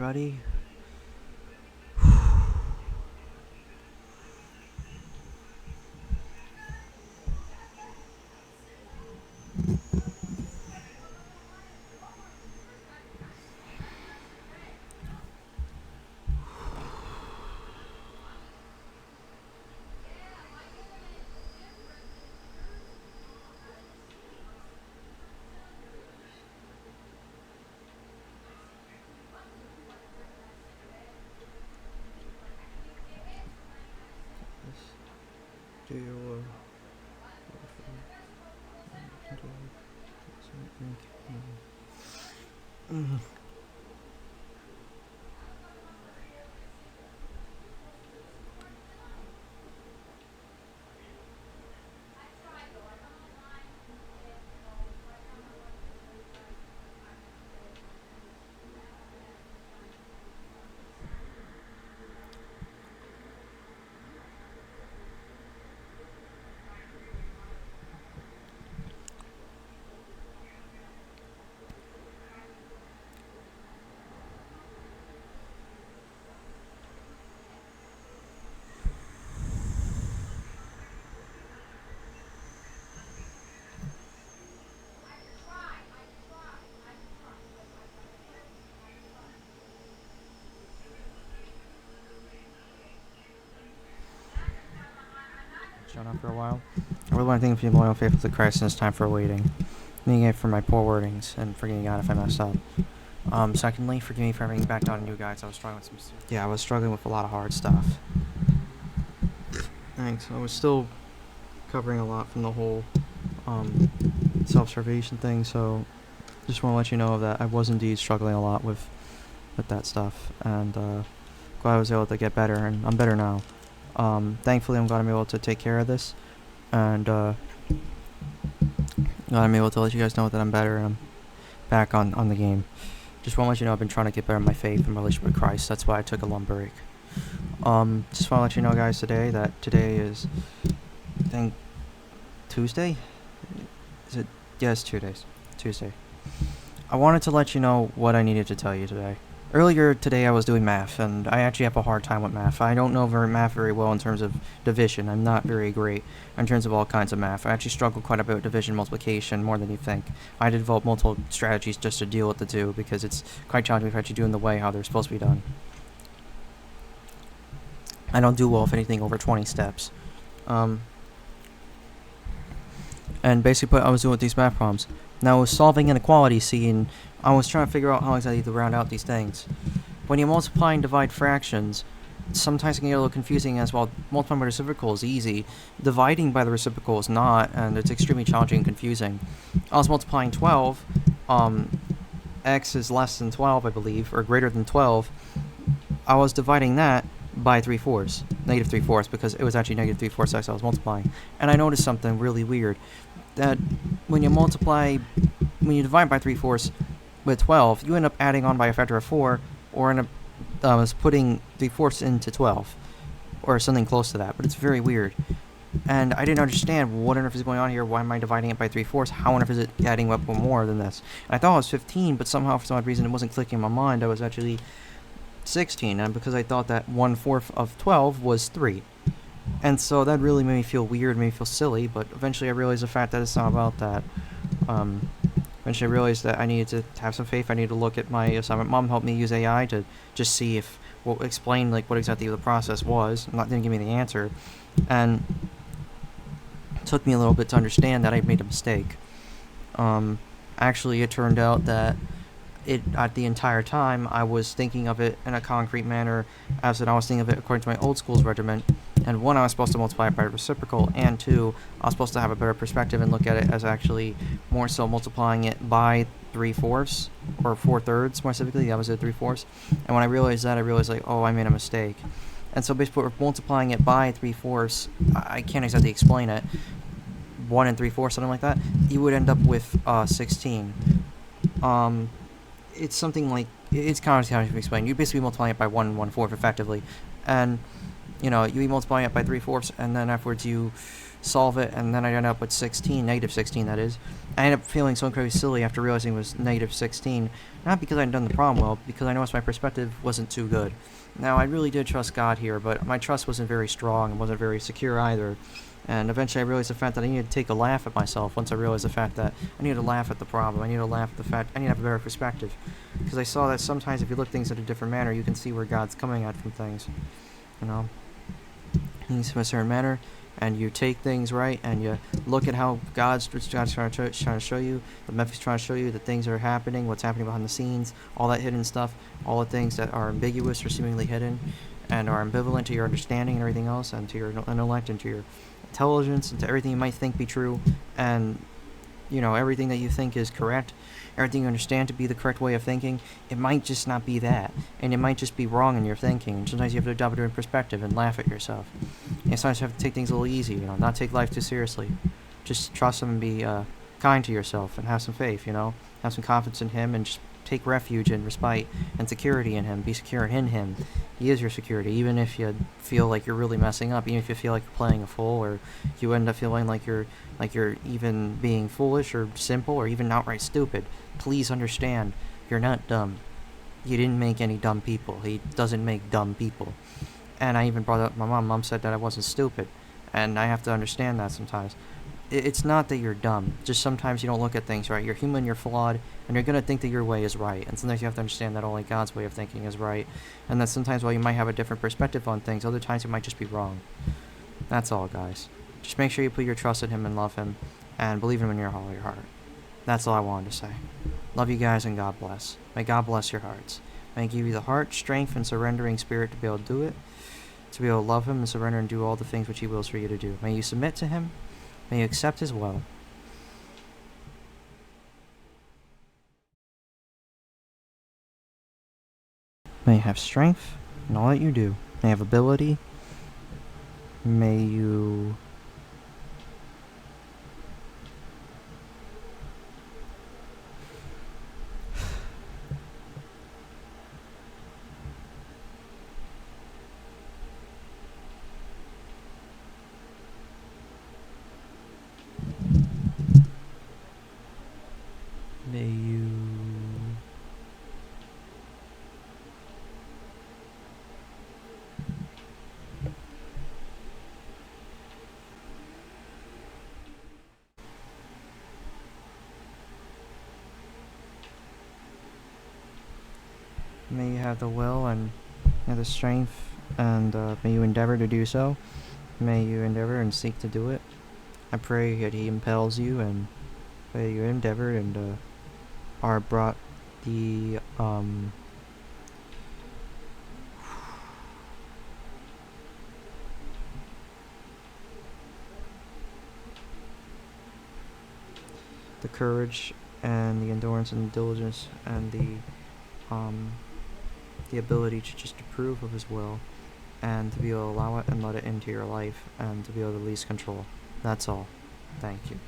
ready? Do your shut up for a while. I really want to thank you for being loyal and faithful to Christ in this time for waiting. Thanking it for my poor wordings and forgiving God if I messed up. Secondly, forgive me for having backed out on you guys. I was struggling with I was struggling with a lot of hard stuff. Thanks. I was still covering a lot from the whole self-starvation thing, so just want to let you know that I was indeed struggling a lot with that stuff, and glad I was able to get better, and I'm better now. Thankfully, I'm glad I'm able to take care of this, and glad I'm able to let you guys know that I'm better and I'm back on the game. Just want to let you know I've been trying to get better in my faith and my relationship with Christ. That's why I took a long break. Just want to let you know, guys, that today is, I think, Tuesday? Is it? Yes, 2 days. Tuesday. I wanted to let you know what I needed to tell you today. Earlier today I was doing math, and I actually have a hard time with math. I don't know math very well in terms of division. I'm not very great in terms of all kinds of math. I actually struggle quite a bit with division, multiplication, more than you think. I had to develop multiple strategies just to deal with the two, because it's quite challenging if I actually do in the way how they're supposed to be done. I don't do well if anything over 20 steps. And basically what I was doing with these math problems. Now I was solving inequality, and I was trying to figure out how exactly to round out these things. When you multiply and divide fractions, sometimes it can get a little confusing, as well. Multiplying by the reciprocal is easy. Dividing by the reciprocal is not, and it's extremely challenging and confusing. I was multiplying 12. X is less than 12, I believe, or greater than 12. I was dividing that by 3/4, negative 3/4, because it was actually negative 3/4 x I was multiplying. And I noticed something really weird, that when you divide by 3/4 with 12, you end up adding on by a factor of 4, or end up putting 3/4 into 12, or something close to that. But it's very weird, and I didn't understand what on earth is going on here. Why am I dividing it by 3/4? How on earth is it adding up more than this? And I thought it was 15, but somehow for some odd reason it wasn't clicking in my mind. I was actually 16, and because I thought that 1/4 of 12 was 3. And so that really made me feel weird, made me feel silly, but eventually I realized the fact that it's not about that. Eventually I realized that I needed to have some faith. I needed to look at my assignment. Mom helped me use AI to just see explain what exactly the process was. Didn't give me the answer. And it took me a little bit to understand that I made a mistake. Actually, it turned out that at the entire time, I was thinking of it in a concrete manner, as in I was thinking of it according to my old school's regiment. And one, I was supposed to multiply it by reciprocal, and two, I was supposed to have a better perspective and look at it as actually more so multiplying it by 3/4, or 4/3 more specifically. That was it, 3/4. And when I realized that, I realized oh, I made a mistake. And so basically, we're multiplying it by 3/4. I can't exactly explain it. 1 and 3/4, something like that. You would end up with 16. It's something like, it's kind of hard to explain. You're basically multiplying it by 1 and 1/4 effectively, and you be multiplying it by 3/4, and then afterwards you solve it, and then I end up with 16, negative 16 that is. I ended up feeling so incredibly silly after realizing it was negative 16, not because I hadn't done the problem well, because I noticed my perspective wasn't too good. Now, I really did trust God here, but my trust wasn't very strong and wasn't very secure either. And eventually I realized the fact that I needed to take a laugh at myself once I realized the fact that I needed to laugh at the problem. I needed to laugh at the fact I need to have a better perspective. Because I saw that sometimes if you look things in a different manner, you can see where God's coming at from things. You know? Things in a certain manner, and you take things right, and you look at how God's trying to show you, the Memphis trying to show you the things that are happening, what's happening behind the scenes, all that hidden stuff, all the things that are ambiguous or seemingly hidden, and are ambivalent to your understanding and everything else, and to your intellect, and to your intelligence, and to everything you might think be true, and everything that you think is correct, everything you understand to be the correct way of thinking, it might just not be that, and it might just be wrong in your thinking, and sometimes you have to adopt it in perspective and laugh at yourself. And sometimes you have to take things a little easy, not take life too seriously. Just trust him and be kind to yourself, and have some faith, have some confidence in him, and just take refuge and respite and security in him. Be secure in him. He is your security, even if you feel like you're really messing up, even if you feel like you're playing a fool, or you end up feeling like you're even being foolish or simple or even outright stupid. Please understand, you're not dumb. He didn't make any dumb people. He doesn't make dumb people. And I even brought up my mom. Mom said that I wasn't stupid, and I have to understand that sometimes. It's not that you're dumb. Just sometimes you don't look at things right. You're human, you're flawed, and you're going to think that your way is right. And sometimes you have to understand that only God's way of thinking is right. And that sometimes while you might have a different perspective on things, other times it might just be wrong. That's all, guys. Just make sure you put your trust in him and love him, and believe him in your whole heart. That's all I wanted to say. Love you guys, and God bless. May God bless your hearts. May he give you the heart, strength, and surrendering spirit to be able to do it, to be able to love him and surrender and do all the things which he wills for you to do. May you submit to him. May you accept his will. May you have strength in all that you do. May you have ability. May you May you have the will and the strength, and may you endeavor to do so. May you endeavor and seek to do it. I pray that he impels you, and may you endeavor and are brought the courage and the endurance and the diligence and the ability to just approve of his will, and to be able to allow it and let it into your life, and to be able to release control. That's all. Thank you.